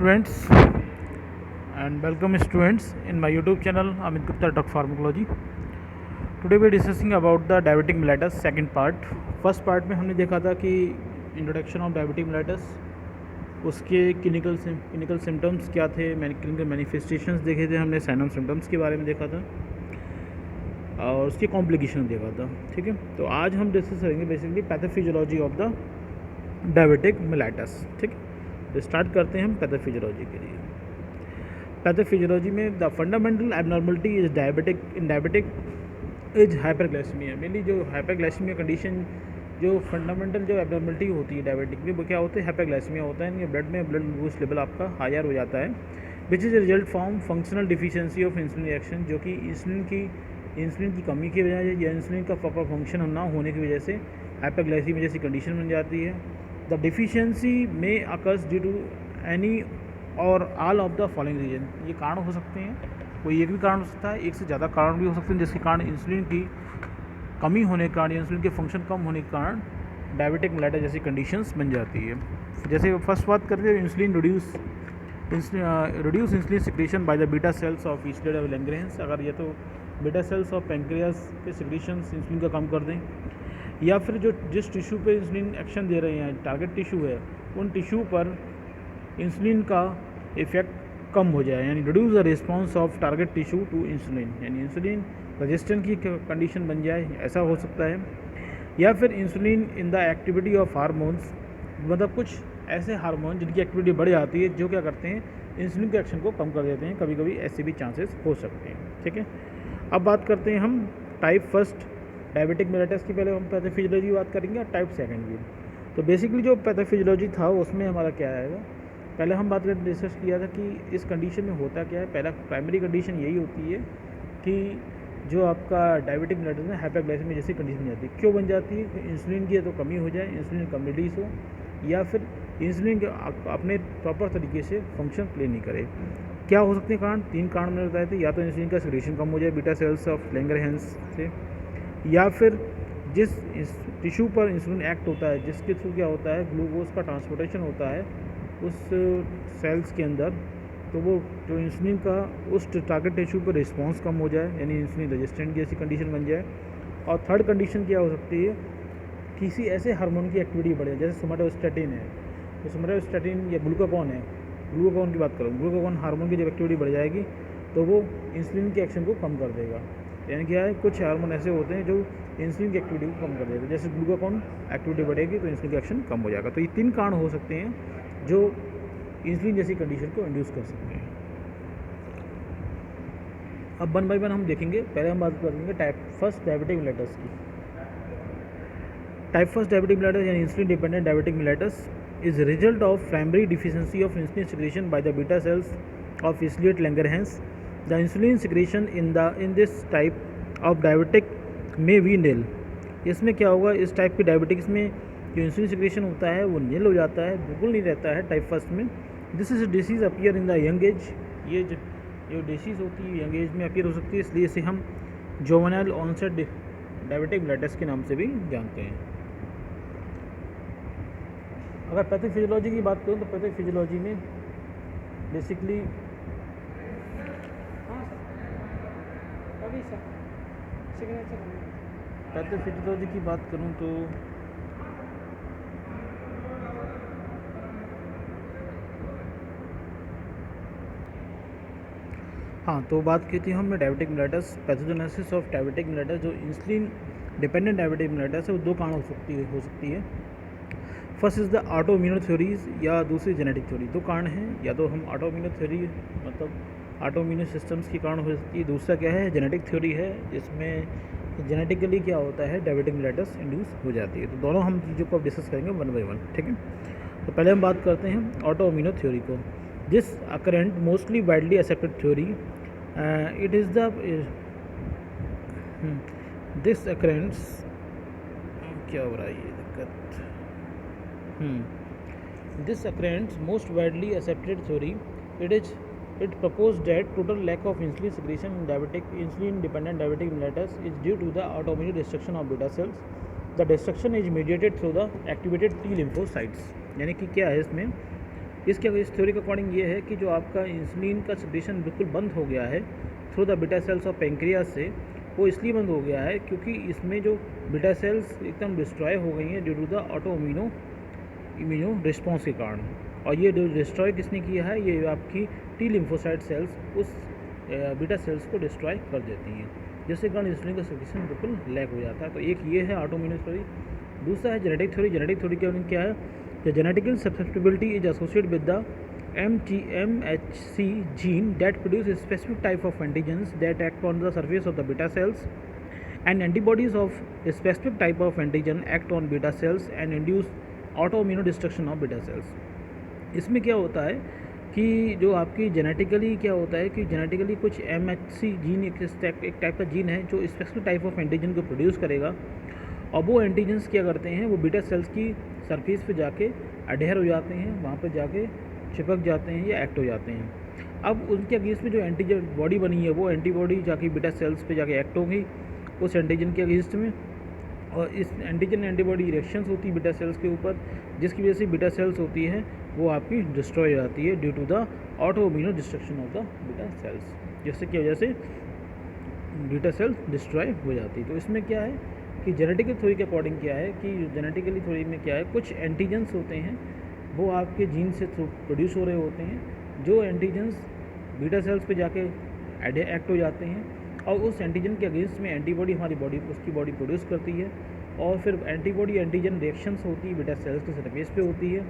students and welcome students in my YouTube channel Amit Gupta Drug Pharmacology. Today we are discussing about the diabetic mellitus second part. First part में हमने देखा था कि introduction of diabetic mellitus, उसके clinical symptoms क्या थे, clinical manifestations देखे थे हमने, साइन ऑफ सिम्टम्स के बारे में देखा था और उसकी कॉम्प्लिकेशन देखा था. ठीक है, तो आज हम डिस्कस करेंगे basically pathophysiology of the diabetic mellitus. ठीक है, तो स्टार्ट करते हैं हम पैथोफिजियोलॉजी के लिए. पैथोफिजियोलॉजी में the fundamental abnormality is diabetic is hyperglycaemia. Mainly जो हाइपरग्लाइसीमिया कंडीशन, जो फंडामेंटल जो एबनॉर्मलिटी होती है डायबिटिक में, वो क्या होता है? हाइपरग्लाइसीमिया होता है. ब्लड ग्लूकोज लेवल आपका हायर हो जाता है, which is result from functional deficiency of insulin reaction, जो कि इंसुलिन की कमी की वजह से या इंसुलिन का प्रॉपर फंक्शन ना होने की वजह से हाइपरग्लाइसीमिया जैसी कंडीशन बन जाती है. द डिफिशियंसी में occurs due to any or all of the following reason. ये कारण हो सकते हैं, कोई एक भी कारण हो सकता है, एक से ज़्यादा कारण भी हो सकते हैं, जिसके कारण इंसुलिन की कमी होने के कारण, इंसुलिन के फंक्शन कम होने के कारण डायबिटिक mellitus जैसी कंडीशंस बन जाती है. जैसे फर्स्ट बात करते हैं insulin reduce insulin secretion by the beta cells of islets of Langerhans. अगर ये तो बीटा सेल्स ऑफ पेंक्रियास के सिक्रेशंस इंसुलिन का कम कर दें, या फिर जिस टिश्यू पे इंसुलिन एक्शन दे रहे हैं, टारगेट टिश्यू है, उन टिश्यू पर इंसुलिन का इफेक्ट कम हो जाए, यानी reduce the response of target tissue to insulin, यानी इंसुलिन रेजिस्टेंट की कंडीशन बन जाए, ऐसा हो सकता है. या फिर insulin in the activity of hormones, मतलब कुछ ऐसे हार्मोन जिनकी एक्टिविटी बढ़ जाती है, जो क्या करते हैं, इंसुलिन के एक्शन को कम कर देते हैं. कभी कभी ऐसे भी चांसेस हो सकते हैं. ठीक है, अब बात करते हैं हम टाइप फर्स्ट डायबिटिक mellitus की. पहले हम पैथोफिजियोलॉजी की बात करेंगे और टाइप सेकंड की. तो बेसिकली जो पैथोफिजियोलॉजी था उसमें हमारा क्या आएगा, पहले हम बात करके डिस्कस किया था कि इस कंडीशन में होता क्या है. पहला प्राइमरी कंडीशन यही होती है कि जो आपका डायबिटिक mellitus में हाइपरग्लाइसीमिया जैसी कंडीशन जाती है. क्यों बन जाती है? इंसुलिन की तो कमी हो जाए, इंसुलिन कम रिलीज हो, या फिर इंसुलिन अपने प्रॉपर तरीके से फंक्शन प्ले नहीं करे. क्या हो सकते हैं कारण? 3 कारण मैंने बताए थे. या तो इंसुलिन का सिक्रेशन कम हो जाए बीटा सेल्स ऑफ लैंगरहैंस से, या फिर जिस टिश्यू पर इंसुलिन एक्ट होता है, जिसके थ्रू क्या होता है, ग्लूकोज का ट्रांसपोर्टेशन होता है उस सेल्स के अंदर, तो वो जो इंसुलिन का उस टारगेट टिश्यू पर रिस्पॉन्स कम हो जाए, यानी इंसुलिन रेजिस्टेंट जैसी कंडीशन बन जाए. और थर्ड कंडीशन क्या हो सकती है, किसी ऐसे हार्मोन की एक्टिविटी बढ़े, जैसे सोमेटोस्टैटिन है, तो सोमेटोस्टैटिन या ग्लूकागॉन है, ग्लूकागॉन की बात करूँ, ग्लूकागॉन हार्मोन की जब एक्टिविटी बढ़ जाएगी तो वो इंसुलिन के एक्शन को कम कर देगा. यानी क्या है, कुछ हार्मोन ऐसे होते हैं जो इंसुलिन की एक्टिविटी को कम कर देते हैं. जैसे ग्लूकागॉन एक्टिविटी बढ़ेगी तो इंसुलिन का एक्शन कम हो जाएगा. तो ये 3 कारण हो सकते हैं जो इंसुलिन जैसी कंडीशन को इंड्यूस कर सकते हैं. अब 1 बाय 1 हम देखेंगे. पहले हम बात करेंगे टाइप फर्स्ट डायबिटिक mellitus की. टाइप फर्स्ट डायबिटिक mellitus यानी insulin dependent diabetic mellitus is a result of primary deficiency of insulin secretion by the beta cells of islete Langerhans. The insulin secretion in this type of diabetic may be nil. इसमें क्या होगा, इस type के diabetics में जो insulin secretion होता है वो नील हो जाता है, बिल्कुल नहीं रहता है टाइप फर्स्ट में. This is disease appear in the young age. ये जो डिसीज़ होती है यंग एज में अपीयर हो सकती है, इसलिए इसे हम जोवेनाइल ऑनसेट डायबिटिक mellitus के नाम से भी जानते हैं. अगर पैथोफिजियोलॉजी की बात करूँ तो पैथोफिजियोलॉजी में बेसिकली पैथोफिजियोलॉजी की बात करूँ तो हाँ, तो बात की थी हमने diabetic mellitus, pathogenesis of diabetic mellitus. जो इंसुलिन डिपेंडेंट डायबिटिक mellitus है वो 2 कारण हो सकती है. First is the autoimmune theories, या दूसरी जेनेटिक थ्योरी. 2 कारण हैं, या तो हम ऑटोइम्यून थ्योरी मतलब ऑटोइम्यून सिस्टम्स के कारण हो सकती है. दूसरा क्या है, जेनेटिक थ्योरी है, जिसमें जेनेटिकली क्या होता है, डायबिटिक mellitus इंड्यूस हो जाती है. तो दोनों हम चीज़ों को अब डिस्कस करेंगे 1 बाय 1. ठीक है, तो पहले हम बात करते हैं ऑटोइम्यून थ्योरी को. This a current mostly widely accepted theory, it is the this occurrence क्या हो रहा है ये दिक्कत. This occurrence most widely accepted theory. It proposed that total lack of insulin secretion in insulin-dependent diabetic mellitus is due to the autoimmune destruction of beta cells. The destruction is mediated through the activated T lymphocytes. यानी कि क्या है इसमें इसके इस theory के according ये है कि जो आपका इंसुलिन का सेक्रेशन बिल्कुल बंद हो गया है through the beta cells of pancreas से, वो इसलिए बंद हो गया है क्योंकि इसमें जो बीटा सेल्स एकदम डिस्ट्रॉय हो गई हैं due to the auto immuno response के कारण। और ये जो डिस्ट्रॉय किसने किया है, ये आपकी टी लिम्फोसाइट सेल्स उस बीटा सेल्स को डिस्ट्रॉय कर देती हैं, जिससे कारण इंसुलिन का सेक्रेशन बिल्कुल लैग हो जाता है। तो एक ये है ऑटो इम्यून थ्योरी। दूसरा है जेनेटिक थ्योरी। जेनेटिक थ्योरी के क्या है, the genetical susceptibility is associated with the MHC gene that produce a specific type of antigens that act on the surface of the beta cells, and antibodies of a specific type of antigen act on beta cells and induce autoimmunodestruction of beta cells। इसमें क्या होता है कि जो आपकी genetically क्या होता है कि जेनेटिकली कुछ MHC जीन एक टाइप का जीन है जो स्पेसिफिक टाइप ऑफ एंटीजन को प्रोड्यूस करेगा, और वो एंटीजन्स क्या करते हैं, वो बीटा सेल्स की सरफेस पे जाके अडेयर हो जाते हैं, वहाँ पे जाके चिपक जाते हैं या एक्ट हो जाते हैं। अब उनके अगेंस्ट में जो एंटीजन बॉडी बनी है वो एंटीबॉडी जाके बीटा सेल्स पे जाके एक्ट होगी उस एंटीजन के अगेंस्ट में, और इस एंटीजन एंटीबॉडी रिएक्शंस होती है बीटा सेल्स के ऊपर, जिसकी वजह से बीटा सेल्स होती है वो आपकी डिस्ट्रॉय हो जाती है due to the auto immuno destruction of the beta cells, जिससे की वजह से बीटा सेल्स डिस्ट्रॉय हो जाती है। तो इसमें क्या है कि जेनेटिकल थ्योरी के अकॉर्डिंग क्या है कि जेनेटिकली थ्योरी में क्या है, कुछ एंटीजन्स होते हैं वो आपके जीन से प्रोड्यूस हो रहे होते हैं, जो एंटीजन्स बीटा सेल्स पे जाके एक्ट हो जाते हैं, और उस एंटीजन के अगेंस्ट में एंटीबॉडी हमारी बॉडी उसकी बॉडी प्रोड्यूस करती है, और फिर एंटीबॉडी एंटीजन रिएक्शंस होती है बीटा सेल्स के सरफेस पे होती है,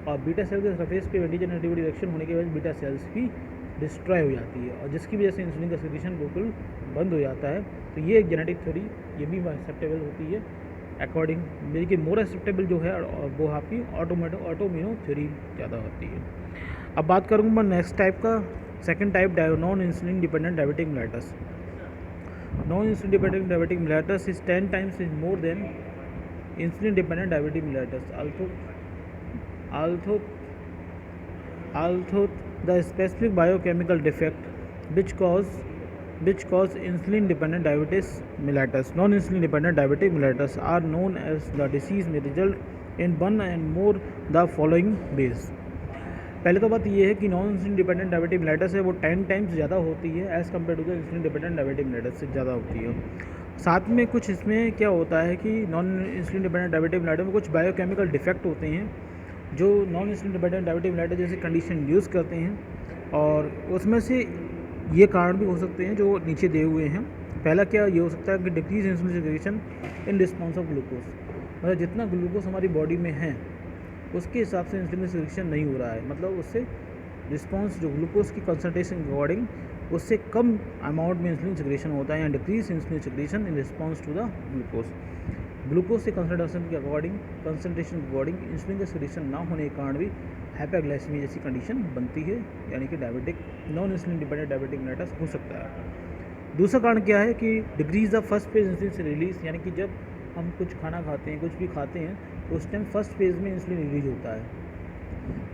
और बीटा सेल्स के सरफेस पे एंटीजन एंटीबॉडी रिएक्शन होने के बाद बीटा सेल्स भी डिस्ट्रॉय हो जाती है, और जिसकी वजह से इंसुलिन का सेक्रेशन बिल्कुल बंद हो जाता है। तो ये एक जेनेटिक थ्योरी, ये भी एक्सेप्टेबल होती है अकॉर्डिंग, लेकिन मोर एक्सेप्टेबल जो है वो आपकी ऑटोइम्यूनो थ्योरी ज़्यादा होती है। अब बात करूँगा मैं नेक्स्ट टाइप का, second type non insulin dependent diabetic mellitus. Non insulin dependent diabetic mellitus is 10 times is more than insulin dependent diabetic mellitus. Although the specific biochemical defect which cause insulin dependent diabetes mellitus, non insulin dependent diabetic mellitus are known as the disease may result in one and more the following ways। पहले तो बात ये है कि non insulin dependent diabetic mellitus है वो 10 times ज़्यादा होती है as compared to the insulin dependent diabetic mellitus से ज़्यादा होती है। साथ में कुछ इसमें क्या होता है कि non insulin dependent diabetic mellitus में कुछ बायोकेमिकल डिफेक्ट होते हैं जो non insulin dependent diabetic mellitus जैसे कंडीशन इंड्यूस करते हैं, और उसमें से ये कारण भी हो सकते हैं जो नीचे दिए हुए हैं। पहला क्या ये हो सकता है कि decrease insulin secretion in response of glucose, मतलब जितना ग्लूकोज हमारी बॉडी में है उसके हिसाब से इंसुलिन सेक्रेशन नहीं हो रहा है, मतलब उससे रिस्पॉन्स जो ग्लूकोज की कंसनट्रेशन के अकॉर्डिंग उससे कम अमाउंट में इंसुलिन सेक्रेशन होता है, या decrease insulin secretion in response to the glucose से कंसनट्रेशन के अकॉर्डिंग इंसुलिन का सेक्रेशन ना होने के कारण भी हाइपरग्लाइसेमिया जैसी कंडीशन बनती है, यानी कि diabetic non insulin dependent diabetic mellitus हो सकता है। दूसरा कारण क्या है कि decrease the first phase insulin से रिलीज, यानी कि जब हम कुछ खाना खाते हैं, कुछ भी खाते हैं, तो उस टाइम फर्स्ट फेज़ में इंसुलिन रिलीज होता है।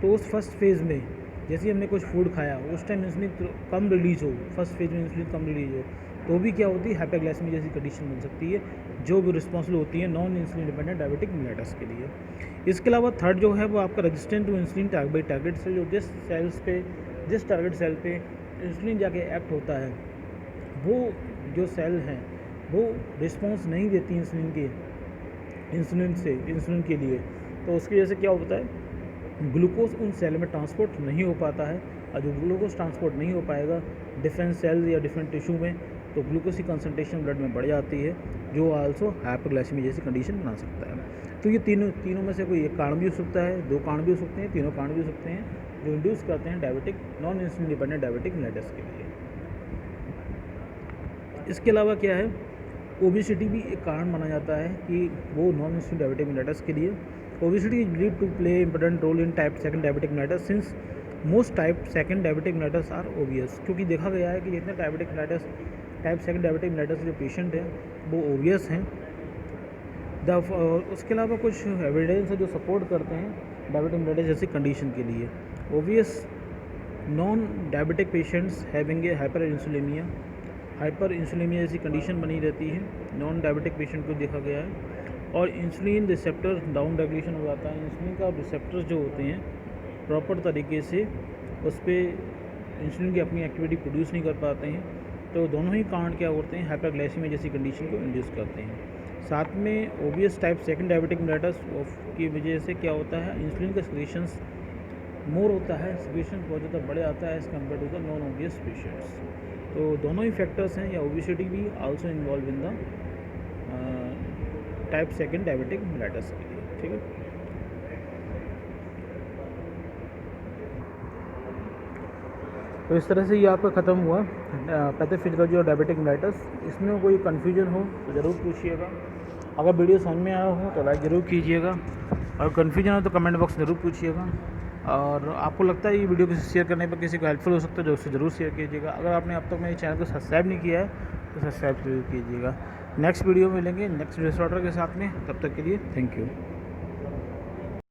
तो उस फर्स्ट फेज़ में जैसे हमने कुछ फूड खाया उस टाइम इंसुलिन कम रिलीज हो, फर्स्ट फेज़ में इंसुलिन कम रिलीज हो, तो भी क्या होती है हाइपरग्लाइसेमिया जैसी कंडीशन बन सकती है, जो भी रिस्पॉन्सिबल होती है non insulin dependent diabetic mellitus के लिए। इसके अलावा थर्ड जो है वो आपका resistant to insulin target cell, जो जिस टारगेट सेल पे इंसुलिन जाके एक्ट होता है वो जो सेल हैं वो रिस्पॉन्स नहीं देती इंसुलिन के लिए, तो उसकी वजह से क्या होता है ग्लूकोज उन सेल में ट्रांसपोर्ट नहीं हो पाता है, और जो ग्लूकोज ट्रांसपोर्ट नहीं हो पाएगा डिफरेंट सेल्स या डिफरेंट टिश्यू में, तो ग्लूकोज की कंसनट्रेशन ब्लड में बढ़ जाती है, जो आल्सो हाइपरग्लाइसेमिया जैसी कंडीशन बना सकता है। तो ये तीनों में से कोई एक कारण भी हो सकता है, दो कारण भी हो सकते हैं, तीनों कारण भी हो सकते हैं जो इंड्यूस करते हैं diabetic non insulin dependent diabetic mellitus के लिए। इसके अलावा क्या है, ओबेसिटी भी एक कारण माना जाता है कि वो नॉन इंसुलिन डायबिटिक मेलाइटस के लिए। Obesity lead to play important role in type 2 diabetic mellitus since most type 2 diabetic mellitus are obese, क्योंकि देखा गया है कि जितने टाइप 2 डायबिटिक मेलाइटस के जो पेशेंट हैं वो ओबियस हैं। उसके अलावा कुछ एविडेंस है जो सपोर्ट करते हैं डायबिटिक मेलाइटस जैसी कंडीशन के लिए। Obese non diabetic patients having a hyperinsulinaemia जैसी कंडीशन बनी रहती है, नॉन डायबिटिक पेशेंट को देखा गया है, और इंसुलिन रिसेप्टर डाउन रेगुलेशन हो जाता है। इंसुलिन का रिसेप्टर्स जो होते हैं प्रॉपर तरीके से उस पर इंसुलिन की अपनी एक्टिविटी प्रोड्यूस नहीं कर पाते हैं, तो दोनों ही कारण क्या होते हैं, हाइपरग्लाइसीमिया जैसी कंडीशन को इंड्यूस करते हैं। साथ में obvious type second diabetic mellitus की वजह से क्या होता है, इंसुलिन का सिक्रीशंस मोर होता है, सिक्रीशन बहुत ज़्यादा बढ़ आता है as compared to the non obese patients. तो दोनों ही फैक्टर्स हैं, या ओबिसिटी भी also involve in the type second diabetic mellitus के लिए। ठीक है, तो इस तरह से ये आपका ख़त्म हुआ पैथोफिजियोलॉजी और डायबिटिक मेलिटस। इसमें कोई कन्फ्यूजन हो तो ज़रूर पूछिएगा। अगर वीडियो समझ में आया हो तो लाइक ज़रूर कीजिएगा, और कन्फ्यूजन हो तो कमेंट बॉक्स ज़रूर पूछिएगा। और आपको लगता है ये वीडियो किसी शेयर करने पर किसी को हेल्पफुल हो सकता है, जो उससे ज़रूर शेयर कीजिएगा। अगर आपने अब तक मेरे चैनल को सब्सक्राइब नहीं किया है तो सब्सक्राइब जरूर कीजिएगा। नेक्स्ट वीडियो में मिलेंगे नेक्स्ट डिसऑर्डर के साथ में, तब तक के लिए थैंक यू।